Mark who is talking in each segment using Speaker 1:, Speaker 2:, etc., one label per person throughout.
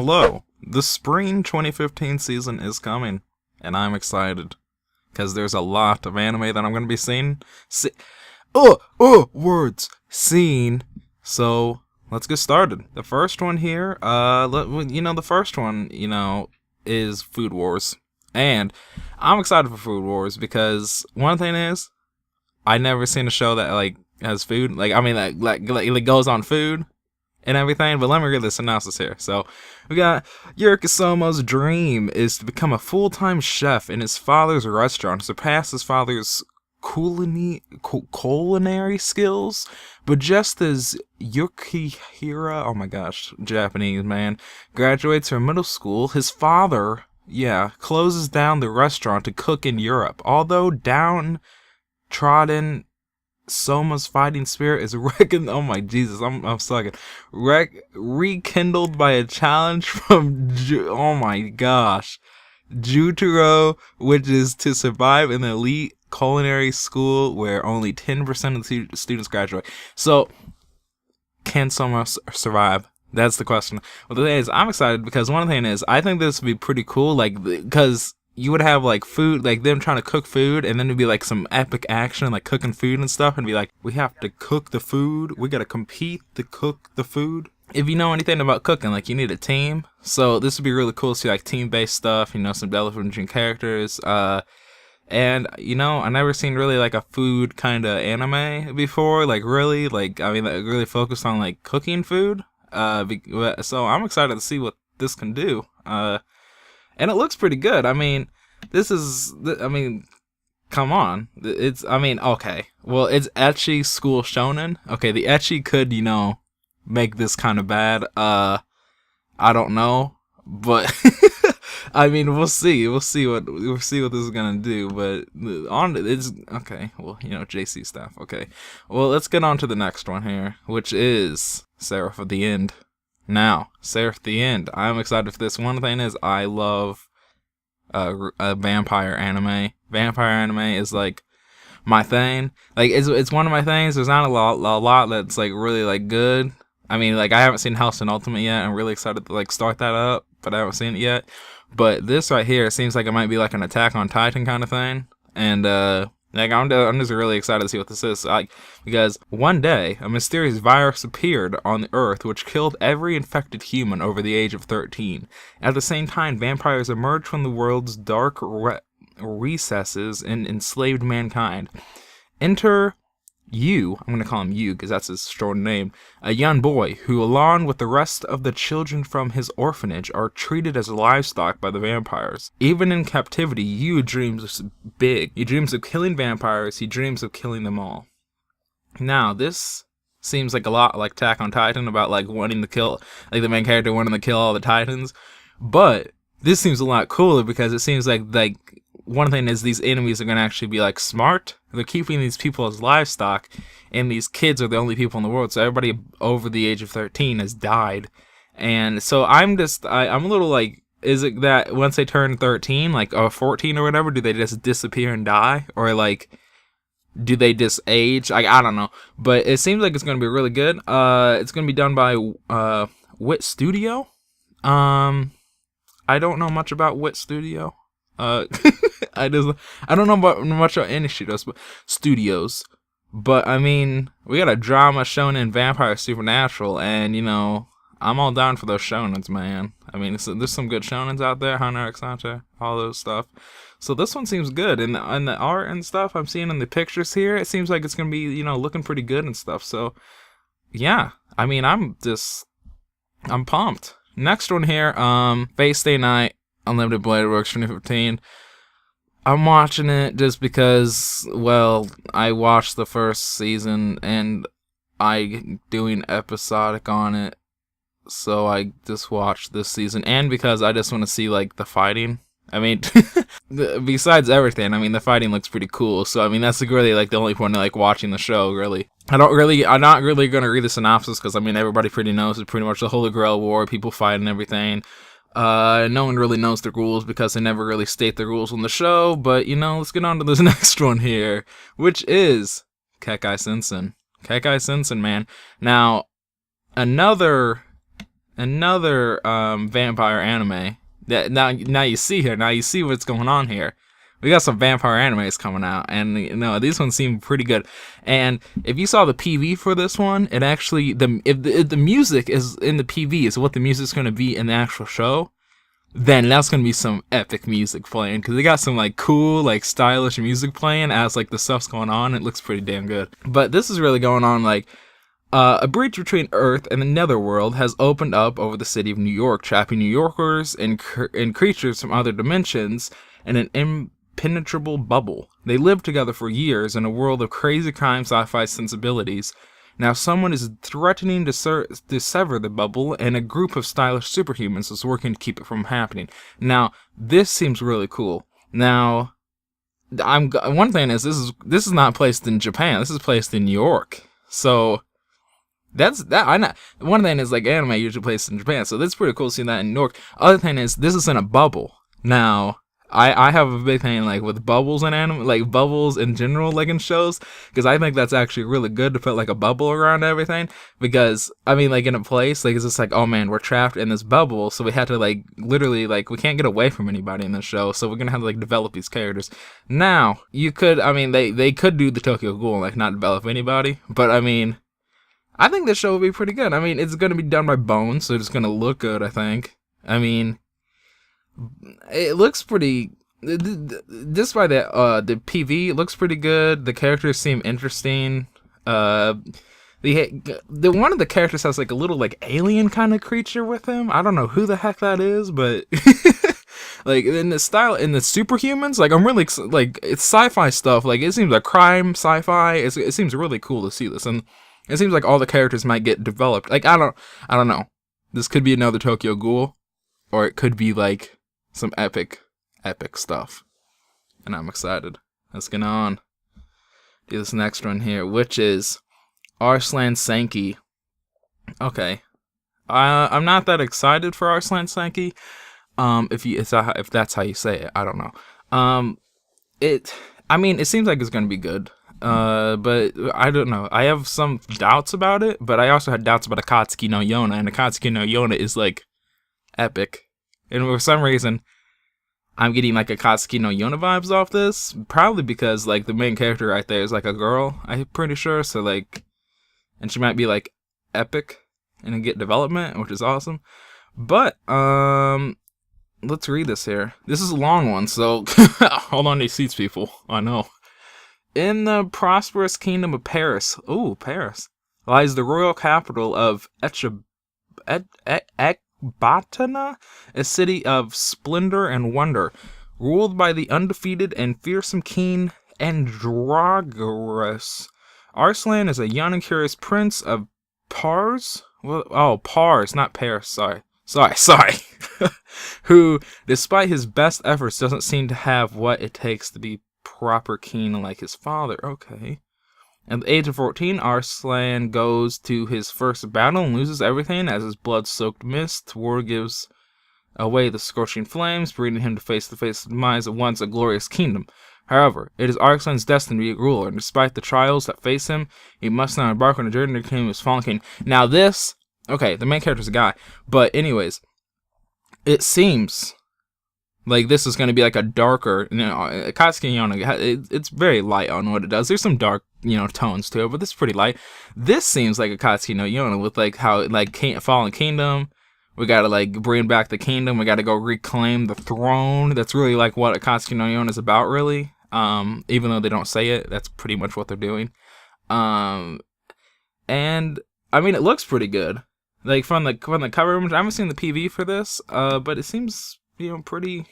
Speaker 1: hello. The spring 2015 season is coming, and I'm excited because there's a lot of anime that I'm going to be seeing. Seeing. So let's get started. The first one here, is Food Wars, and I'm excited for Food Wars because one thing is, I never seen a show that like has food, like goes on food and everything. But let me read the synopsis here. So we got Yurikosomo's dream is to become a full-time chef in his father's restaurant, surpass his father's culinary skills. But just as Yukihira, oh my gosh, Japanese man, graduates from middle school, his father, closes down the restaurant to cook in Europe. Although downtrodden, Soma's fighting spirit is rekindled by a challenge from Jutaro, which is to survive in the elite culinary school where only 10% of the students graduate. So, can Soma survive? That's the question. Well, the thing is, I'm excited because one thing is, I think this would be pretty cool, because you would have like food, like them trying to cook food, and then it'd be like some epic action, like cooking food and stuff, and be like, we have to cook the food, we gotta compete to cook the food. If you know anything about cooking, like you need a team, so this would be really cool to see like team-based stuff, some development characters, and I never seen really like a food kind of anime before, that really focused on like cooking food, so I'm excited to see what this can do, and it looks pretty good. Come on. Okay. Well, it's ecchi school shonen. Okay, the ecchi could, make this kind of bad. I don't know, but we'll see. We'll see what this is gonna do. But it's okay. Well, JC stuff. Okay. Well, let's get on to the next one here, which is Seraph of the End. Now, Seraph of the End. I'm excited for this. One thing is, I love a vampire anime. Vampire anime is like my thing. Like it's one of my things. There's not a lot that's like really like good. I haven't seen Hellsing Ultimate yet. I'm really excited to like start that up, but I haven't seen it yet. But this right here seems like it might be like an Attack on Titan kind of thing, and I'm just really excited to see what this is. Because one day, a mysterious virus appeared on the Earth which killed every infected human over the age of 13. At the same time, vampires emerged from the world's dark recesses and enslaved mankind. Enter Yu, I'm going to call him Yu because that's his short name, a young boy who, along with the rest of the children from his orphanage, are treated as livestock by the vampires. Even in captivity, Yu dreams big. He dreams of killing vampires. He dreams of killing them all. Now, this seems like a lot like Attack on Titan, about like wanting to kill, like the main character wanting to kill all the Titans. But this seems a lot cooler because it seems like one thing is these enemies are going to actually be like smart. They're keeping these people as livestock, and these kids are the only people in the world. So everybody over the age of 13 has died. And so I'm a little like, is it that once they turn 13, like, or 14 or whatever, do they just disappear and die? Or like, do they just age? I don't know. But it seems like it's going to be really good. It's going to be done by Wit Studio. I don't know much about Wit Studio. I don't know about much about any studios, but we got a drama shonen vampire supernatural, and I'm all down for those shonens, man. There's some good shonens out there, Hunter x Hunter, all those stuff. So this one seems good, and the art and stuff I'm seeing in the pictures here, it seems like it's gonna be looking pretty good and stuff. So yeah, I'm pumped. Next one here, Fate Stay Night Unlimited Blade Works 2015. I'm watching it just because, well, I watched the first season and I doing episodic on it, so I just watched this season, and because I just want to see like the fighting. Besides everything, the fighting looks pretty cool. So that's really like the only point of like watching the show. Really, I'm not really gonna read the synopsis because everybody pretty knows it's pretty much the Holy Grail War, people fighting everything. No one really knows the rules because they never really state the rules on the show, but let's get on to this next one here, which is Kekai Sensen. Kekai Sensen, man. Now, another another vampire anime. That now you see here. Now you see what's going on here. We got some vampire animes coming out, and these ones seem pretty good. And if you saw the PV for this one, it actually if the music is in the PV is what the music's going to be in the actual show, then that's going to be some epic music playing, because they got some like cool, like stylish music playing as like the stuff's going on. It looks pretty damn good. But this is really going on like a breach between Earth and the Netherworld has opened up over the city of New York, trapping New Yorkers and creatures from other dimensions in an impenetrable bubble. They lived together for years in a world of crazy crime sci-fi sensibilities. Now someone is threatening to sever the bubble, and a group of stylish superhumans is working to keep it from happening. Now, this seems really cool. Now, one thing is this is not placed in Japan. This is placed in New York. So one thing is like anime usually placed in Japan, so that's pretty cool seeing that in New York. Other thing is this is in a bubble. Now, I have a big thing like with bubbles in anime, like bubbles in general, like in shows, because I think that's actually really good to put like a bubble around everything. Because I mean, like in a place, like it's just like, oh man, we're trapped in this bubble, so we have to like literally like we can't get away from anybody in this show, so we're gonna have to like develop these characters. Now you could, I mean, they could do the Tokyo Ghoul and like not develop anybody, but I mean, I think this show will be pretty good. I mean, it's gonna be done by Bones, so it's gonna look good. I think. I mean, it looks pretty. Just by the PV, it looks pretty good. The characters seem interesting. The one of the characters has like a little like alien kind of creature with him. I don't know who the heck that is, but like in the style in the superhumans, like I'm really like it's sci-fi stuff. Like it seems like crime sci-fi. It seems really cool to see this, and it seems like all the characters might get developed. Like I don't know. This could be another Tokyo Ghoul, or it could be like some epic stuff, and I'm excited. Let's get on to this next one here, which is Arslan Sankey. Okay, I'm not that excited for Arslan Sankey. If that's how you say it, I don't know. I mean, it seems like it's gonna be good. But I don't know. I have some doubts about it, but I also had doubts about Akatsuki no Yona, and Akatsuki no Yona is like epic, and for some reason I'm getting like Akatsuki no Yona vibes off this, probably because like the main character right there is like a girl, I'm pretty sure, so like, and she might be like epic and get development, which is awesome. But let's read this here. This is a long one, so hold on to your seats, people. I know. In the prosperous kingdom of Paris, Paris, lies the royal capital of Ecbatana, a city of splendor and wonder, ruled by the undefeated and fearsome king Andragoras. Arslan is a young and curious prince of Pars. Pars, not Paris. Sorry. Who, despite his best efforts, doesn't seem to have what it takes to be proper king like his father. Okay. At the age of 14, Arslan goes to his first battle and loses everything as his blood-soaked mist. War gives away the scorching flames, bringing him to face the demise of once a glorious kingdom. However, it is Arslan's destiny to be a ruler, and despite the trials that face him, he must now embark on a journey to become his fallen king. Now this, okay, the main character's a guy, but anyways, it seems like this is going to be like a darker, Akatsuki no Yona, it's very light on what it does. There's some dark, tones to it, but this is pretty light. This seems like Akatsuki no Yona with like how like Fallen Kingdom. We gotta like bring back the kingdom. We gotta go reclaim the throne. That's really like what Akatsuki no Yona is about, really. Even though they don't say it, that's pretty much what they're doing. And I mean, it looks pretty good. Like from the cover image, I haven't seen the PV for this, but it seems pretty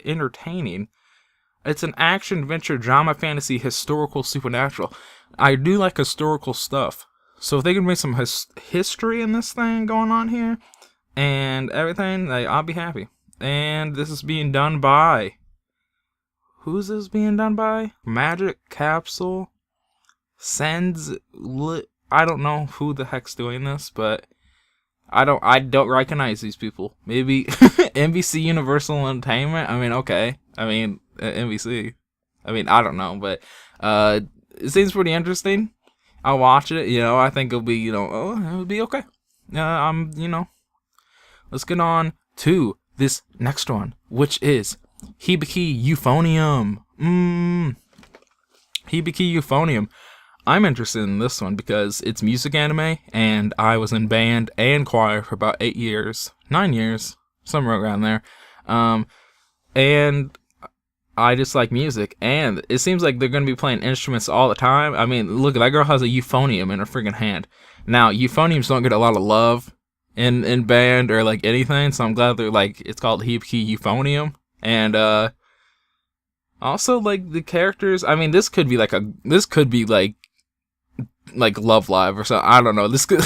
Speaker 1: entertaining. It's an action, adventure, drama, fantasy, historical, supernatural. I do like historical stuff. So if they can make some history in this thing going on here and everything, like, I'll be happy. And this is being done by... Who's this being done by? Magic Capsule Sends... I don't know who the heck's doing this, but... I don't recognize these people. Maybe NBC Universal Entertainment. I mean, okay. I mean, NBC. I mean, I don't know, but it seems pretty interesting. I'll watch it. I think it'll be, it'll be okay. I'm let's get on to this next one, which is Hibiki Euphonium. Hibiki Euphonium. I'm interested in this one because it's music anime, and I was in band and choir for about 8 years, 9 years, somewhere around there. And I just like music, and it seems like they're going to be playing instruments all the time. I mean, look, that girl has a euphonium in her freaking hand. Now, euphoniums don't get a lot of love in band or like anything, so I'm glad they're like, it's called Hibiki Euphonium. And also like the characters, I mean, this could be like Love Live or something. I don't know. This could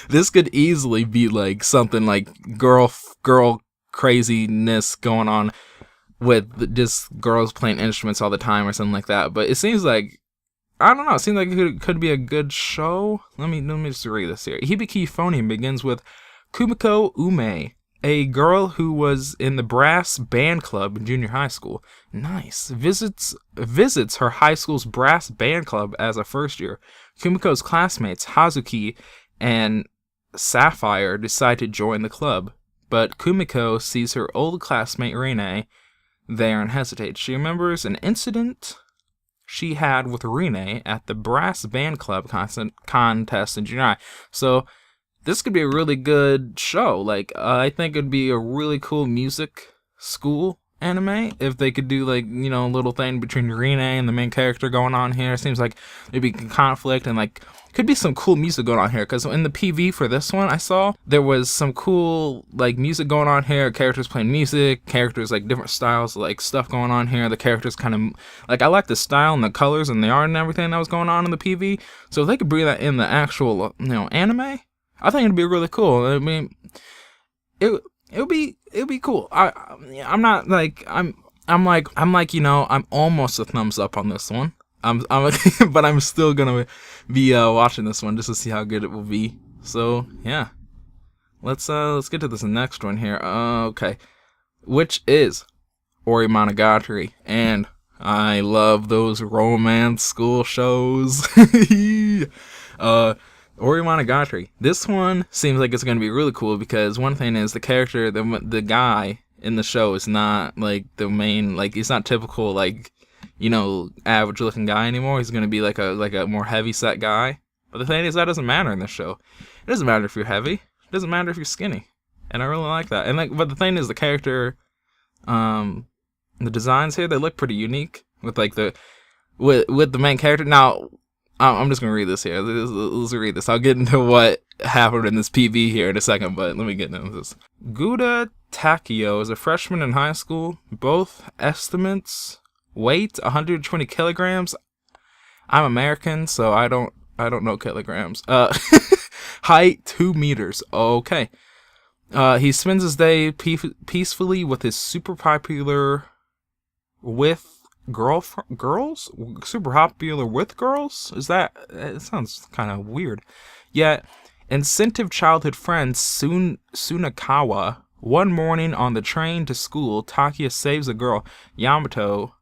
Speaker 1: this could easily be like something like girl craziness going on with just girls playing instruments all the time or something like that. But it seems like, I don't know, it seems like it could be a good show. Let me just read this here. Hibiki Euphonium begins with Kumiko Ume, a girl who was in the brass band club in junior high school. Nice. Visits her high school's brass band club as a first year. Kumiko's classmates, Hazuki and Sapphire, decide to join the club. But Kumiko sees her old classmate Rine there and hesitates. She remembers an incident she had with Rine at the brass band club contest in junior high. So this could be a really good show. Like, I think it'd be a really cool music school anime if they could do, like, you know, a little thing between Rine and the main character going on here. It seems like maybe conflict and, like, could be some cool music going on here. Because in the PV for this one I saw, there was some cool, like, music going on here. Characters playing music, characters, like, different styles, like, stuff going on here. The characters kind of, like, I like the style and the colors and the art and everything that was going on in the PV. So if they could bring that in the actual, you know, anime, I think it'd be really cool. I mean, it'd be cool. I'm not like I'm like, you know, I'm almost a thumbs up on this one. But I'm still gonna be watching this one just to see how good it will be. So yeah, let's get to this next one here. Okay, which is Ori Monogatari, and I love those romance school shows. Ori Monogatari. This one seems like it's going to be really cool because one thing is the character, the guy in the show is not like the main, like he's not typical, like, you know, average looking guy anymore. He's going to be like a more heavy set guy. But the thing is, that doesn't matter in this show. It doesn't matter if you're heavy. It doesn't matter if you're skinny. And I really like that. And like, but the thing is, the character, the designs here, they look pretty unique with like with the main character. Now, I'm just going to read this here. Let's read this. I'll get into what happened in this PV here in a second, but let me get into this. Yamato Takeo is a freshman in high school. Both estimates: weight 120 kilograms. I'm American, so I don't know kilograms. Height 2 meters. Okay. He spends his day peacefully with his super popular girls? Super popular with girls? It sounds kind of weird. Yet, incentive childhood friend Sunakawa. One morning on the train to school, Takeo saves a girl, Yamato,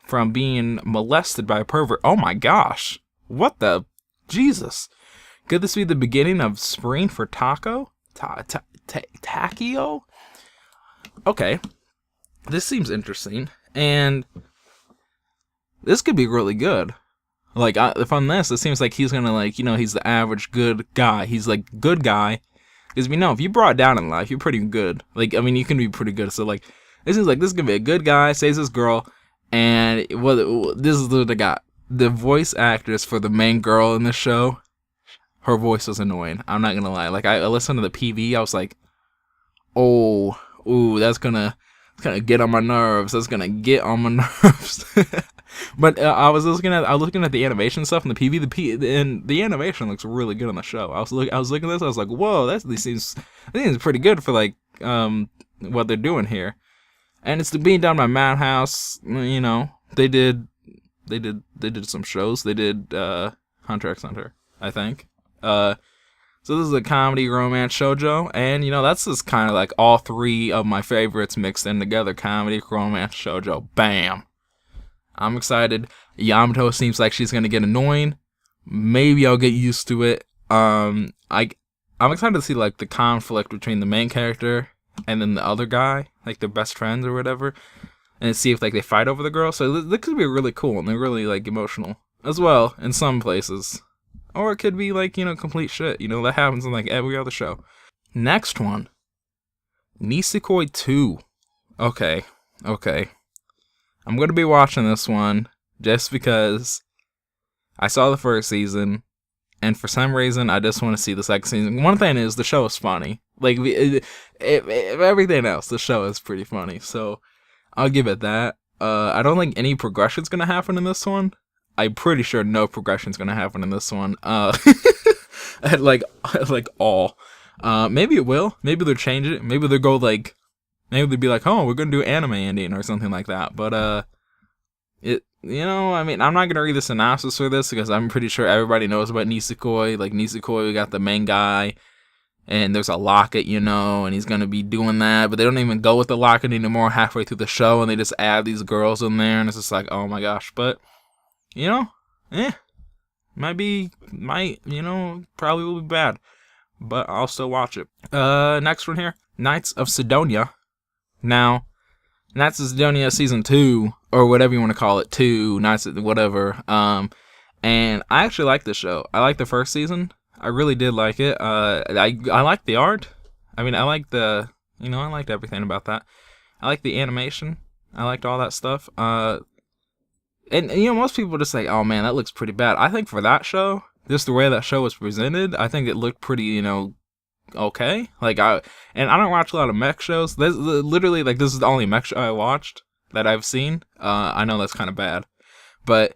Speaker 1: from being molested by a pervert. Oh my gosh. What the? Jesus. Could this be the beginning of spring for Takeo? Okay. This seems interesting. And this could be really good. Like, if on this, it seems like he's gonna, like, you know, he's the average good guy. He's, like, good guy. Because we know, if you brought down in life, you're pretty good. Like, I mean, you can be pretty good. So, like, it seems like this is gonna be a good guy, saves this girl, and this is what I got. The voice actress for the main girl in the show, her voice was annoying. I'm not gonna lie. Like, I listened to the PV, I was like, that's gonna get on my nerves. That's gonna get on my nerves. But I was looking at the animation stuff in the PV. And the animation looks really good on the show. I was looking at this. I was like, whoa, this seems pretty good for like what they're doing here. And it's being done by Madhouse. You know, they did some shows. They did Hunter x Hunter, I think. So this is a comedy, romance, shoujo, and you know, that's just kind of like all three of my favorites mixed in together: comedy, romance, shoujo. Bam! I'm excited. Yamato seems like she's gonna get annoying. Maybe I'll get used to it. I'm excited to see like the conflict between the main character and then the other guy, like their best friends or whatever, and see if like they fight over the girl. So this could be really cool, and they're really like emotional as well in some places, or it could be like complete shit. That happens in like every other show. Next one, Nisekoi 2. Okay. I'm gonna be watching this one just because I saw the first season, and for some reason I just want to see the second season. One thing is the show is funny. Like everything else, the show is pretty funny. So I'll give it that. I don't think any progression's gonna happen in this one. I'm pretty sure no progression's gonna happen in this one. like all. Maybe it will. Maybe they'll change it. Maybe they'll go like. Maybe they'd be like, oh, we're gonna do anime ending or something like that. But I mean, I'm not gonna read the synopsis for this because I'm pretty sure everybody knows about Nisekoi. Like Nisekoi, we got the main guy, and there's a locket, and he's gonna be doing that. But they don't even go with the locket anymore halfway through the show, and they just add these girls in there, and it's just like, oh my gosh. But probably will be bad, but I'll still watch it. Next one here, Knights of Cydonia. Now, Knights of Cydonia season 2, or whatever you want to call it, 2, Knights of whatever. And I actually like this show. I like the first season. I really did like it. I like the art. I mean, I like I liked everything about that. I like the animation. I liked all that stuff. And most people just say, oh man, that looks pretty bad. I think for that show, just the way that show was presented, I think it looked pretty, okay. Like I don't watch a lot of mech shows. This is the only mech show I watched that I've seen. I know that's kind of bad, but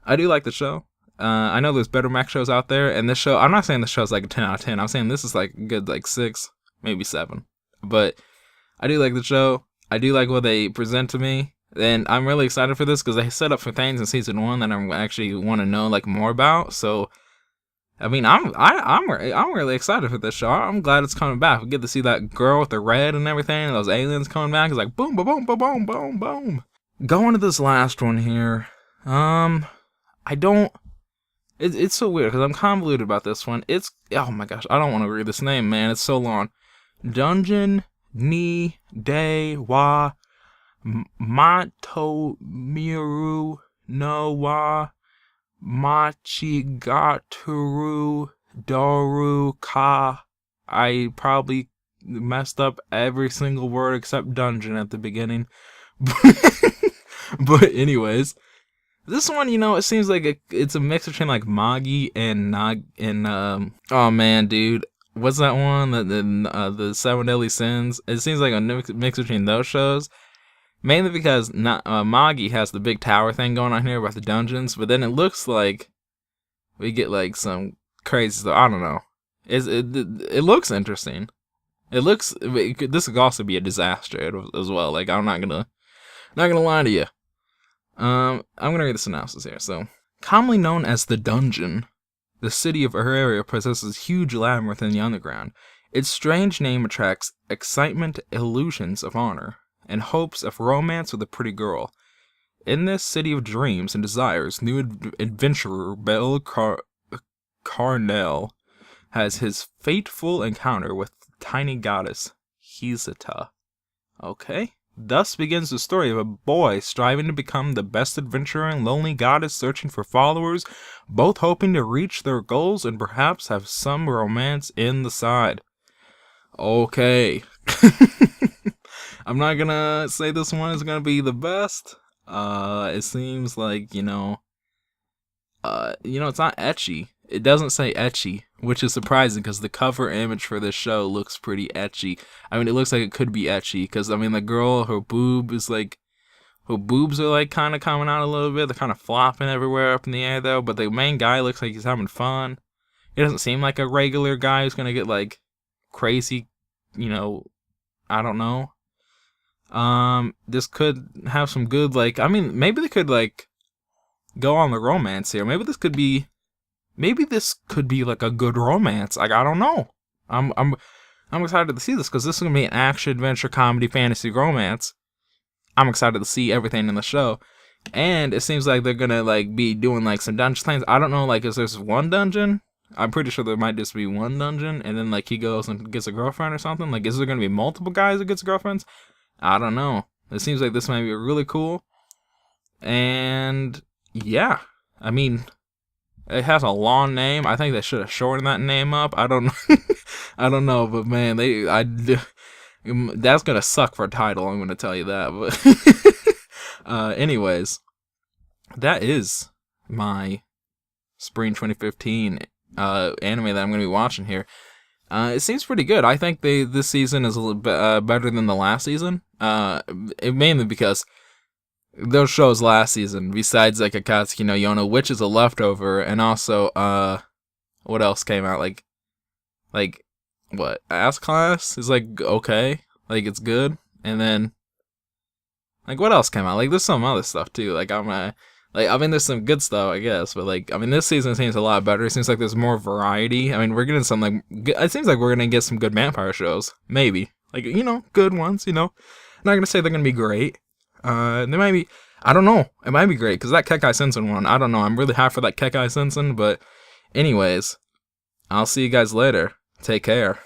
Speaker 1: I do like the show. I know there's better mech shows out there, and this show, I'm not saying this show's like a 10 out of 10. I'm saying this is like a good like 6, maybe 7. But I do like the show. I do like what they present to me, and I'm really excited for this because they set up for things in season 1 that I actually want to know like more about. So I mean, I'm really excited for this show. I'm glad it's coming back. We get to see that girl with the red and everything, and those aliens coming back. It's like boom, boom, boom, boom, boom, boom, boom. Going to this last one here. It's so weird because I'm convoluted about this one. Oh my gosh, I don't want to read this name, man. It's so long. Dungeon ni de wa mato miru no wa Machigaturu Doru Ka. I probably messed up every single word except dungeon at the beginning. But anyways, this one, it seems like it's a mix between like Magi and oh man, dude, what's that one? The Seven Deadly Sins. It seems like a mix between those shows. Mainly because Magi has the big tower thing going on here about the dungeons, but then it looks like we get like some crazy stuff. I don't know. It looks interesting. This could also be a disaster as well. Like I'm not gonna lie to you. I'm gonna read the synopsis here. So, commonly known as the Dungeon, the city of Area possesses huge labyrinth in the underground. Its strange name attracts excitement, illusions of honor, and hopes of romance with a pretty girl. In this city of dreams and desires, new adventurer Bel Carnell has his fateful encounter with tiny goddess Hisata. Okay. Thus begins the story of a boy striving to become the best adventurer and lonely goddess searching for followers, both hoping to reach their goals and perhaps have some romance in the side. Okay. I'm not gonna say this one is gonna be the best. It seems like, it's not ecchi. It doesn't say ecchi, which is surprising because the cover image for this show looks pretty ecchi. I mean, it looks like it could be ecchi because, I mean, the girl, her boobs are like kind of coming out a little bit. They're kind of flopping everywhere up in the air though, but the main guy looks like he's having fun. He doesn't seem like a regular guy who's gonna get like crazy, I don't know. This could have some good, maybe they could like go on the romance here. Maybe this could be like a good romance. Like, I don't know. I'm excited to see this because this is gonna be an action, adventure, comedy, fantasy, romance. I'm excited to see everything in the show, and it seems like they're gonna like be doing like some dungeon things. I don't know, like, is there's one dungeon I'm pretty sure there might just be one dungeon, and then like he goes and gets a girlfriend or something. Like, is there gonna be multiple guys that gets girlfriends? I don't know. It seems like this might be really cool. And yeah, I mean, it has a long name. I think they should have shortened that name up. I don't know. I don't know, but man, that's gonna suck for a title. I'm gonna tell you that. But anyways, that is my spring 2015 anime that I'm gonna be watching here. It seems pretty good. I think this season is a little bit better than the last season. Mainly because those shows last season, besides like Akatsuki no Yono, which is a leftover, and also what else came out? Like what? Ass Class is like okay, like it's good, and then like what else came out? Like there's some other stuff too. Like I mean there's some good stuff I guess, but like I mean this season seems a lot better. It seems like there's more variety. I mean we're getting some like it seems like we're gonna get some good vampire shows, maybe like good ones. I'm not gonna say they're gonna be great. They might be. I don't know. It might be great because that Kekai Sensen one. I don't know. I'm really high for that Kekai Sensen, but anyways, I'll see you guys later. Take care.